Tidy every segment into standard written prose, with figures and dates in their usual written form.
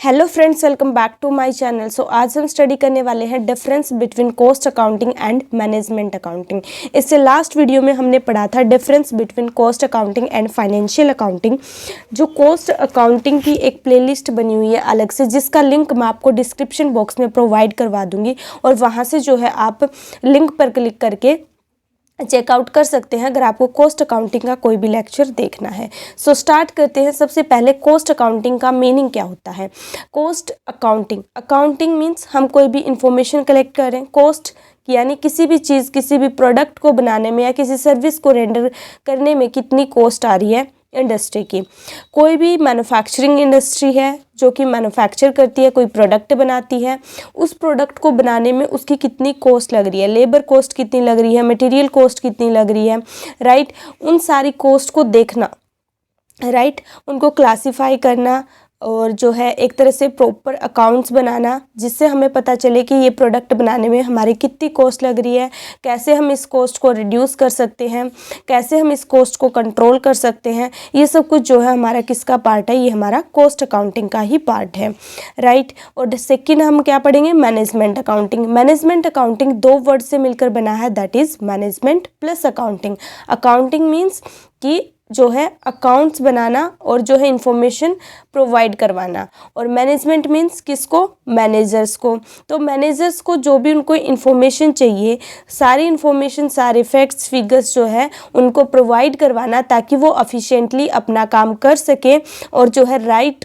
Hello friends, welcome back to my channel. So आज हम study करने वाले हैं difference between cost accounting and management accounting. इससे लास्ट वीडियो में हमने पढ़ा था difference between cost accounting and financial accounting. जो कॉस्ट अकाउंटिंग की एक प्लेलिस्ट बनी हुई है अलग से, जिसका लिंक मैं आपको डिस्क्रिप्शन बॉक्स में प्रोवाइड करवा दूंगी और वहाँ से जो है आप लिंक पर क्लिक करके चेकआउट कर सकते हैं अगर आपको कॉस्ट अकाउंटिंग का कोई भी लेक्चर देखना है। सो स्टार्ट करते हैं। सबसे पहले कॉस्ट अकाउंटिंग का मीनिंग क्या होता है। कॉस्ट अकाउंटिंग मीन्स हम कोई भी इंफॉर्मेशन कलेक्ट करें। कॉस्ट यानी किसी भी चीज़, किसी भी प्रोडक्ट को बनाने में या किसी सर्विस को रेंडर करने में कितनी कॉस्ट आ रही है इंडस्ट्री की। कोई भी मैन्युफैक्चरिंग इंडस्ट्री है जो कि मैन्युफैक्चर करती है, कोई प्रोडक्ट बनाती है, उस प्रोडक्ट को बनाने में उसकी कितनी कॉस्ट लग रही है, लेबर कॉस्ट कितनी लग रही है, मटेरियल कॉस्ट कितनी लग रही है, राइट। उन सारी कॉस्ट को देखना, राइट, उनको क्लासिफाई करना और जो है एक तरह से प्रॉपर अकाउंट्स बनाना, जिससे हमें पता चले कि ये प्रोडक्ट बनाने में हमारी कितनी कॉस्ट लग रही है, कैसे हम इस कॉस्ट को रिड्यूस कर सकते हैं, कैसे हम इस कॉस्ट को कंट्रोल कर सकते हैं। ये सब कुछ जो है हमारा किसका पार्ट है, ये हमारा कॉस्ट अकाउंटिंग का ही पार्ट है, राइट। और सेकेंड हम क्या पढ़ेंगे, मैनेजमेंट अकाउंटिंग। मैनेजमेंट अकाउंटिंग दो वर्ड से मिलकर बना है, that is management plus accounting. Accounting means कि जो है अकाउंट्स बनाना और जो है इंफॉर्मेशन प्रोवाइड करवाना, और मैनेजमेंट मीन्स किसको, मैनेजर्स को। तो मैनेजर्स को जो भी उनको इंफॉर्मेशन चाहिए, सारी इंफॉर्मेशन, सारे फैक्ट्स, फिगर्स जो है उनको प्रोवाइड करवाना, ताकि वो एफिशिएंटली अपना काम कर सके और जो है राइट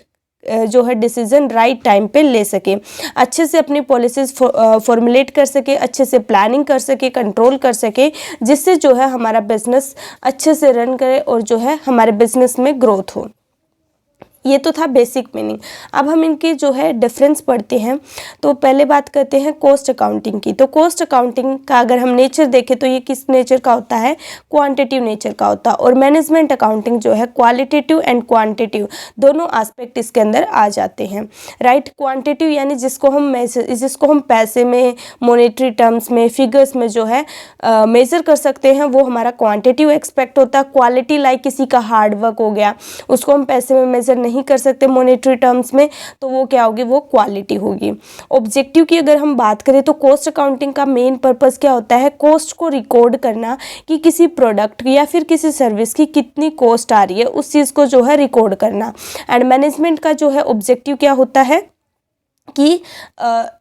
जो है डिसीजन राइट टाइम पे ले सके, अच्छे से अपनी पॉलिसीज फॉर्मुलेट कर सके, अच्छे से प्लानिंग कर सके, कंट्रोल कर सके, जिससे जो है हमारा बिजनेस अच्छे से रन करे और जो है हमारे बिजनेस में ग्रोथ हो। ये तो था बेसिक मीनिंग। अब हम इनके जो है डिफरेंस पढ़ते हैं। तो पहले बात करते हैं कॉस्ट अकाउंटिंग की। तो कॉस्ट अकाउंटिंग का अगर हम नेचर देखें तो ये किस नेचर का होता है, क्वांटिटिव नेचर का होता है। और मैनेजमेंट अकाउंटिंग जो है क्वालिटेटिव एंड क्वांटिटिव दोनों एस्पेक्ट इसके अंदर आ जाते हैं, राइट। क्वांटिटिव यानी जिसको हम पैसे में, मॉनेटरी टर्म्स में, फिगर्स में जो है मेजर कर सकते हैं, वो हमारा क्वांटिटिव एक्सपेक्ट होता है। क्वालिटी लाइक किसी का हार्डवर्क हो गया, उसको हम पैसे में मेजर नहीं कर सकते मॉनेटरी टर्म्स में, तो वो क्या होगी, वो क्वालिटी होगी। ऑब्जेक्टिव की अगर हम बात करें तो कॉस्ट अकाउंटिंग का मेन पर्पस क्या होता है, कॉस्ट को रिकॉर्ड करना कि किसी प्रोडक्ट या फिर किसी सर्विस की कितनी कॉस्ट आ रही है, उस चीज़ को जो है रिकॉर्ड करना। एंड मैनेजमेंट का जो है ऑब्जेक्टिव क्या होता है कि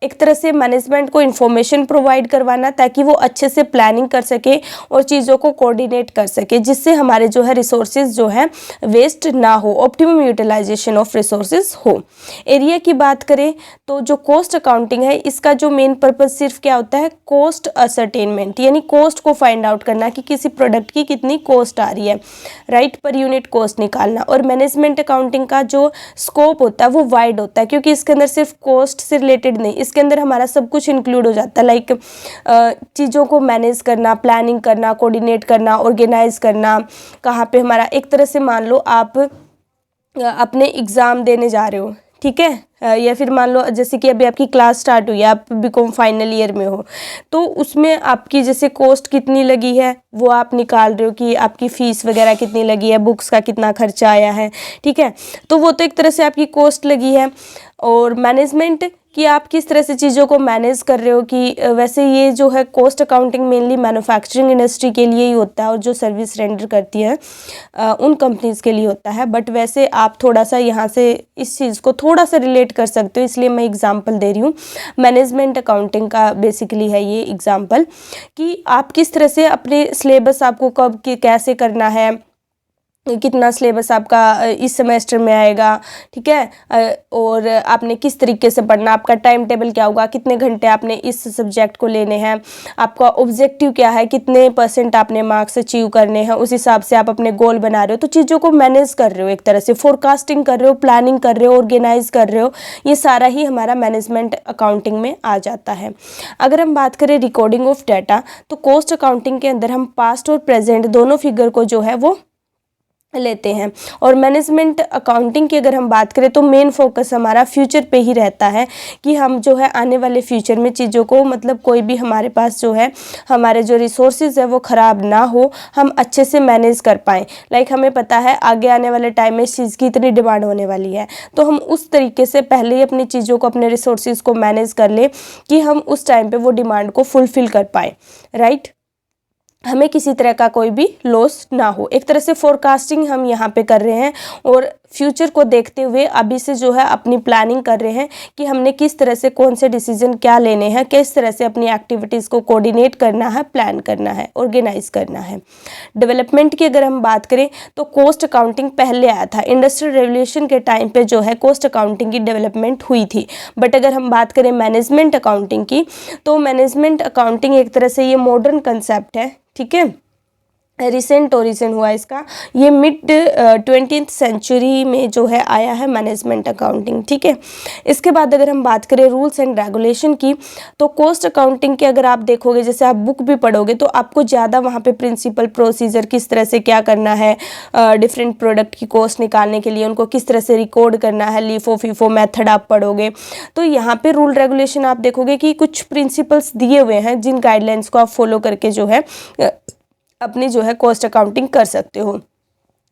एक तरह से मैनेजमेंट को इन्फॉर्मेशन प्रोवाइड करवाना, ताकि वो अच्छे से प्लानिंग कर सके और चीज़ों को कोऑर्डिनेट कर सके, जिससे हमारे जो है रिसोर्सेज जो है वेस्ट ना हो, ऑप्टिमम यूटिलाइजेशन ऑफ रिसोर्सेज हो। एरिया की बात करें तो जो कॉस्ट अकाउंटिंग है, इसका जो मेन पर्पस सिर्फ क्या होता है, कॉस्ट असर्टेनमेंट, यानी कॉस्ट को फाइंड आउट करना कि किसी प्रोडक्ट की कितनी कॉस्ट आ रही है, राइट, पर यूनिट कॉस्ट निकालना। और मैनेजमेंट अकाउंटिंग का जो स्कोप होता है वो वाइड होता है, क्योंकि इसके अंदर सिर्फ कॉस्ट से रिलेटेड नहीं, इसके अंदर हमारा सब कुछ इंक्लूड हो जाता है, लाइक चीज़ों को मैनेज करना, प्लानिंग करना, कोऑर्डिनेट करना, ऑर्गेनाइज करना। कहाँ पे हमारा एक तरह से मान लो आप अपने एग्ज़ाम देने जा रहे हो, ठीक है, या फिर मान लो जैसे कि अभी आपकी क्लास स्टार्ट हुई है, आप बीकॉम फाइनल ईयर में हो, तो उसमें आपकी जैसे कॉस्ट कितनी लगी है वो आप निकाल रहे हो कि आपकी फ़ीस वगैरह कितनी लगी है, बुक्स का कितना खर्चा आया है, ठीक है, तो वो तो एक तरह से आपकी कॉस्ट लगी है। और मैनेजमेंट कि आप किस तरह से चीज़ों को मैनेज कर रहे हो, कि वैसे ये जो है cost accounting mainly manufacturing industry के लिए ही होता है और जो सर्विस रेंडर करती है उन कंपनीज़ के लिए होता है। बट वैसे आप थोड़ा सा यहाँ से इस चीज़ को थोड़ा सा रिलेट कर सकते हो, इसलिए मैं एग्जांपल दे रही हूँ। मैनेजमेंट अकाउंटिंग का बेसिकली है ये एग्जांपल, कि आप किस तरह से अपने सिलेबस आपको कब कैसे करना है, कितना सिलेबस आपका इस सेमेस्टर में आएगा, ठीक है, और आपने किस तरीके से पढ़ना, आपका टाइम टेबल क्या होगा, कितने घंटे आपने इस सब्जेक्ट को लेने हैं, आपका ऑब्जेक्टिव क्या है, कितने % आपने मार्क्स अचीव करने हैं, उस हिसाब से आप अपने गोल बना रहे हो। तो चीज़ों को मैनेज कर रहे हो, एक तरह से फोरकास्टिंग कर रहे हो, प्लानिंग कर रहे हो, ऑर्गेनाइज कर रहे हो, ये सारा ही हमारा मैनेजमेंट अकाउंटिंग में आ जाता है। अगर हम बात करें रिकॉर्डिंग ऑफ डाटा, तो कॉस्ट अकाउंटिंग के अंदर हम पास्ट और प्रेजेंट दोनों फिगर को जो है वो लेते हैं। और मैनेजमेंट अकाउंटिंग की अगर हम बात करें तो मेन फोकस हमारा फ्यूचर पे ही रहता है कि हम जो है आने वाले फ्यूचर में चीज़ों को, मतलब कोई भी हमारे पास जो है हमारे जो रिसोर्सेज है वो ख़राब ना हो, हम अच्छे से मैनेज कर पाएँ। लाइक हमें पता है आगे आने वाले टाइम में इस चीज़ की इतनी डिमांड होने वाली है, तो हम उस तरीके से पहले ही अपनी चीज़ों को, अपने रिसोर्सेज को मैनेज कर लें कि हम उस टाइम पर वो डिमांड को फुलफ़िल कर पाएँ, राइट। हमें किसी तरह का कोई भी लॉस ना हो। एक तरह से फोरकास्टिंग हम यहाँ पे कर रहे हैं और फ्यूचर को देखते हुए अभी से जो है अपनी प्लानिंग कर रहे हैं कि हमने किस तरह से कौन से डिसीजन क्या लेने हैं, किस तरह से अपनी एक्टिविटीज़ को कोऑर्डिनेट करना है, प्लान करना है, ऑर्गेनाइज करना है। डेवलपमेंट की अगर हम बात करें तो कॉस्ट अकाउंटिंग पहले आया था। इंडस्ट्रियल रेवोल्यूशन के टाइम पे जो है कॉस्ट अकाउंटिंग की डेवलपमेंट हुई थी। बट अगर हम बात करें मैनेजमेंट अकाउंटिंग की, तो मैनेजमेंट अकाउंटिंग एक तरह से ये मॉडर्न कंसेप्ट है, ठीक है। रिसेंट ओरिजिन हुआ इसका, ये मिड 20th सेंचुरी में जो है आया है मैनेजमेंट अकाउंटिंग, ठीक है। इसके बाद अगर हम बात करें रूल्स एंड रेगुलेशन की, तो कॉस्ट अकाउंटिंग के अगर आप देखोगे, जैसे आप बुक भी पढ़ोगे तो आपको ज़्यादा वहाँ पे प्रिंसिपल, प्रोसीजर, किस तरह से क्या करना है, डिफरेंट प्रोडक्ट की कॉस्ट निकालने के लिए उनको किस तरह से रिकॉर्ड करना है, लीफो फीफो मेथड आप पढ़ोगे। तो यहाँ पे रूल रेगुलेशन आप देखोगे कि कुछ प्रिंसिपल्स दिए हुए हैं जिन गाइडलाइंस को आप फॉलो करके जो है अपनी जो है कॉस्ट अकाउंटिंग कर सकते हो।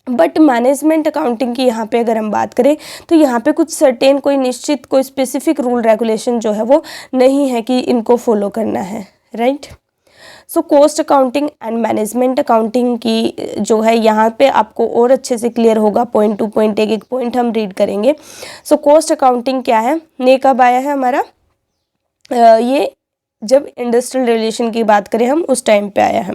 बट मैनेजमेंट अकाउंटिंग की यहाँ पे अगर हम बात करें तो यहाँ पे कुछ सर्टेन, कोई निश्चित, कोई स्पेसिफिक रूल रेगुलेशन जो है वो नहीं है कि इनको फॉलो करना है, right. So cost accounting and management accounting की जो है यहाँ पे आपको और अच्छे से क्लियर होगा, पॉइंट टू पॉइंट, एक एक पॉइंट हम रीड करेंगे। सो कॉस्ट अकाउंटिंग क्या है, ये कब आया है हमारा, ये जब इंडस्ट्रियल रेवोल्यूशन की बात करें हम उस टाइम पे आया है।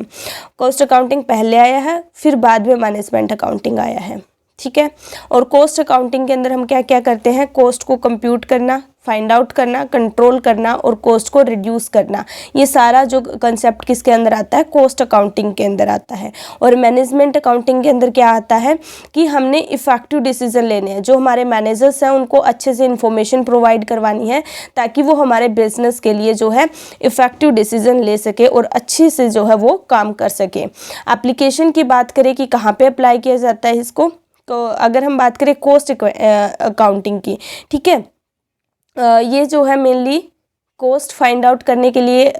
कॉस्ट अकाउंटिंग पहले आया है, फिर बाद में मैनेजमेंट अकाउंटिंग आया है, ठीक है। और कॉस्ट अकाउंटिंग के अंदर हम क्या क्या करते हैं, कॉस्ट को कंप्यूट करना, फाइंड आउट करना, कंट्रोल करना और कॉस्ट को रिड्यूस करना, ये सारा जो कंसेप्ट किसके अंदर आता है, कॉस्ट अकाउंटिंग के अंदर आता है। और मैनेजमेंट अकाउंटिंग के अंदर क्या आता है कि हमने इफेक्टिव डिसीजन लेने हैं, जो हमारे मैनेजर्स हैं उनको अच्छे से इंफॉर्मेशन प्रोवाइड करवानी है ताकि वो हमारे बिजनेस के लिए जो है इफेक्टिव डिसीजन ले सके और अच्छे से जो है वो काम कर सके। एप्लीकेशन की बात करें कि कहाँ पे अप्लाई किया जाता है इसको, तो अगर हम बात करें कॉस्ट अकाउंटिंग की, ठीक है, ये जो है मेनली कॉस्ट फाइंड आउट करने के लिए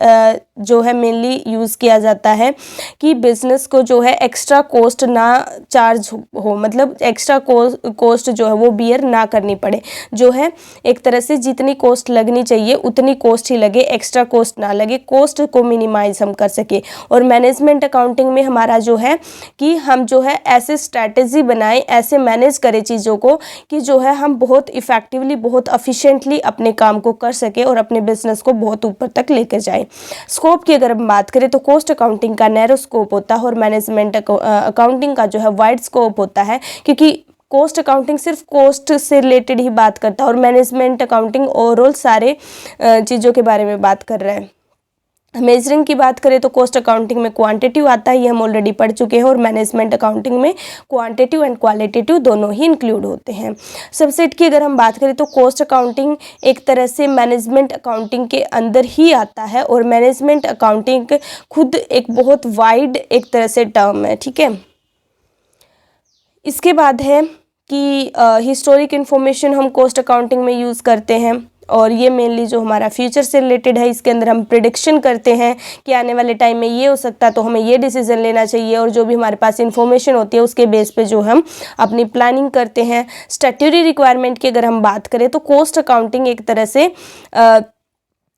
जो है मेनली यूज़ किया जाता है कि बिज़नेस को जो है एक्स्ट्रा कॉस्ट ना चार्ज हो, मतलब एक्स्ट्रा कॉस्ट जो है वो बियर ना करनी पड़े, जो है एक तरह से जितनी कॉस्ट लगनी चाहिए उतनी कॉस्ट ही लगे, एक्स्ट्रा कॉस्ट ना लगे, कॉस्ट को मिनिमाइज हम कर सके। और मैनेजमेंट अकाउंटिंग में हमारा जो है कि हम जो है ऐसे स्ट्रैटेजी बनाएं, ऐसे मैनेज करें चीज़ों को कि जो है हम बहुत इफ़ेक्टिवली, बहुत एफिशिएंटली अपने काम को कर सके और अपने बिजनेस को बहुत ऊपर तक लेकर जाए। स्कोप की अगर हम बात करें तो कॉस्ट अकाउंटिंग का नैरो स्कोप होता है और मैनेजमेंट अकाउंटिंग का जो है वाइड स्कोप होता है, क्योंकि कॉस्ट अकाउंटिंग सिर्फ कॉस्ट से रिलेटेड ही बात करता है और मैनेजमेंट अकाउंटिंग ओवरऑल सारे चीज़ों के बारे में बात कर रहा है। मेजरिंग की बात करें तो कॉस्ट अकाउंटिंग में क्वांटिटिव आता है, ये हम ऑलरेडी पढ़ चुके हैं, और मैनेजमेंट अकाउंटिंग में क्वांटिटिव एंड क्वालिटेटिव दोनों ही इंक्लूड होते हैं। सबसेट की अगर हम बात करें तो कॉस्ट अकाउंटिंग एक तरह से मैनेजमेंट अकाउंटिंग के अंदर ही आता है और मैनेजमेंट अकाउंटिंग खुद एक बहुत वाइड एक तरह से टर्म है, ठीक है। इसके बाद है कि हिस्टोरिक इन्फॉर्मेशन हम कॉस्ट अकाउंटिंग में यूज़ करते हैं और ये मेनली जो हमारा फ्यूचर से रिलेटेड है, इसके अंदर हम प्रिडिक्शन करते हैं कि आने वाले टाइम में ये हो सकता है तो हमें ये डिसीजन लेना चाहिए, और जो भी हमारे पास इंफॉर्मेशन होती है उसके बेस पे जो हम अपनी प्लानिंग करते हैं। स्टैट्यूटरी रिक्वायरमेंट की अगर हम बात करें तो कॉस्ट अकाउंटिंग एक तरह से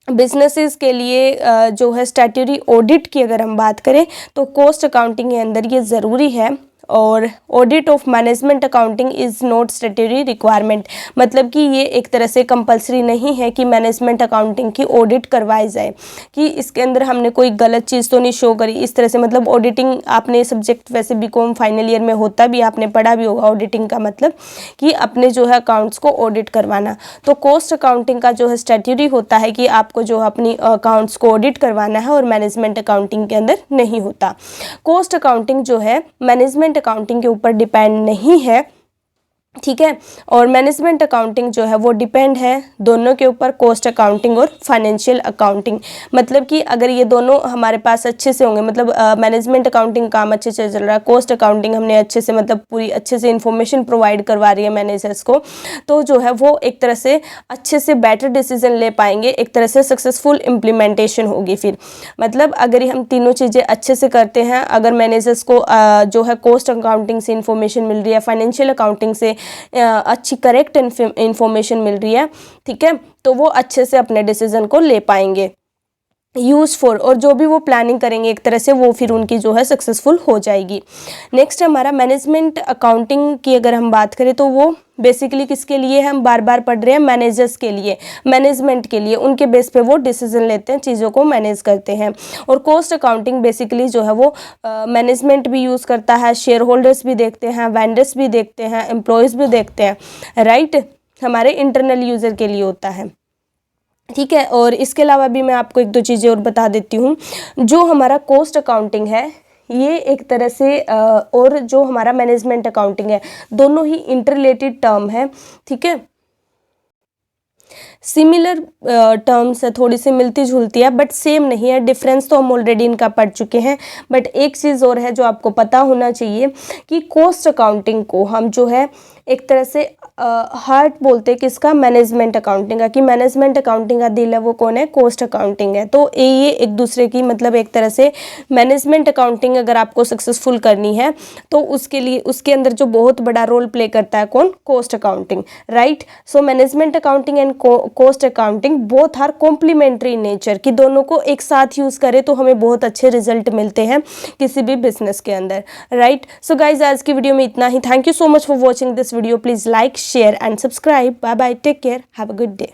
बिजनेसेस के लिए जो है स्टैट्यूटरी ऑडिट की अगर हम बात करें तो कॉस्ट अकाउंटिंग के अंदर ये ज़रूरी है। और audit of management accounting is not statutory requirement, मतलब कि ये एक तरह से कंपलसरी नहीं है कि मैनेजमेंट अकाउंटिंग की ऑडिट करवाई जाए, कि इसके अंदर हमने कोई गलत चीज़ तो नहीं शो करी इस तरह से। मतलब ऑडिटिंग आपने सब्जेक्ट वैसे बीकॉम फाइनल ईयर में होता भी, आपने पढ़ा भी होगा ऑडिटिंग का मतलब कि अपने जो है अकाउंट्स को ऑडिट करवाना। तो कॉस्ट अकाउंटिंग का जो है स्टैट्यूटरी होता है कि आपको जो अपनी अकाउंट्स को ऑडिट करवाना है, और मैनेजमेंट अकाउंटिंग के अंदर नहीं होता। कॉस्ट अकाउंटिंग जो है मैनेजमेंट अकाउंटिंग के ऊपर डिपेंड नहीं है, ठीक है। और मैनेजमेंट अकाउंटिंग जो है वो डिपेंड है दोनों के ऊपर, कॉस्ट अकाउंटिंग और फाइनेंशियल अकाउंटिंग। मतलब कि अगर ये दोनों हमारे पास अच्छे से होंगे, मतलब मैनेजमेंट अकाउंटिंग काम अच्छे से चल रहा है, कॉस्ट अकाउंटिंग हमने अच्छे से मतलब पूरी अच्छे से इन्फॉर्मेशन प्रोवाइड करवा रही है मैनेजर्स को, तो जो है वो एक तरह से अच्छे से बेटर डिसीजन ले पाएंगे, एक तरह से सक्सेसफुल इम्प्लीमेंटेशन होगी फिर। मतलब अगर हम तीनों चीज़ें अच्छे से करते हैं, अगर मैनेजर्स को जो है कॉस्ट अकाउंटिंग से इन्फॉर्मेशन मिल रही है, फाइनेंशियल अकाउंटिंग से अच्छी करेक्ट इन्फॉर्मेशन मिल रही है, ठीक है, तो वो अच्छे से अपने डिसीजन को ले पाएंगे यूज़फुल, और जो भी वो प्लानिंग करेंगे एक तरह से वो फिर उनकी जो है सक्सेसफुल हो जाएगी। नेक्स्ट हमारा मैनेजमेंट अकाउंटिंग की अगर हम बात करें तो वो बेसिकली किसके लिए हम बार बार पढ़ रहे हैं, मैनेजर्स के लिए, मैनेजमेंट के लिए, उनके बेस पे वो डिसीजन लेते हैं, चीज़ों को मैनेज करते हैं। और कॉस्ट अकाउंटिंग बेसिकली जो है वो मैनेजमेंट भी यूज़ करता है, शेयर होल्डर्स भी देखते हैं, वेंडर्स भी देखते हैं, एम्प्लॉयज़ भी देखते हैं, राइट, हमारे इंटरनल यूज़र के लिए होता है, ठीक है। और इसके अलावा भी मैं आपको एक दो चीज़ें और बता देती हूँ। जो हमारा कॉस्ट अकाउंटिंग है ये एक तरह से और जो हमारा मैनेजमेंट अकाउंटिंग है, दोनों ही इंटररिलेटेड टर्म है, ठीक है, सिमिलर टर्म्स है, थोड़ी सी मिलती जुलती है बट सेम नहीं है। डिफरेंस तो हम ऑलरेडी इनका पढ़ चुके हैं, बट एक चीज़ और है जो आपको पता होना चाहिए कि कॉस्ट अकाउंटिंग को हम जो है एक तरह से हार्ट बोलते हैं किसका, मैनेजमेंट अकाउंटिंग का, कि मैनेजमेंट अकाउंटिंग का दिल है वो कौन है, कॉस्ट अकाउंटिंग है। तो ये एक दूसरे की मतलब एक तरह से मैनेजमेंट अकाउंटिंग अगर आपको सक्सेसफुल करनी है तो उसके लिए उसके अंदर जो बहुत बड़ा रोल प्ले करता है कौन, cost accounting, right. So management accounting and cost accounting both are complementary in nature, कि दोनों को एक साथ यूज़ करें तो हमें बहुत अच्छे रिजल्ट मिलते हैं किसी भी बिजनेस के अंदर, राइट। सो गाइज आज की वीडियो में इतना ही। Thank you so much for watching this video. Please like, share and subscribe. Bye bye, take care, have a good day.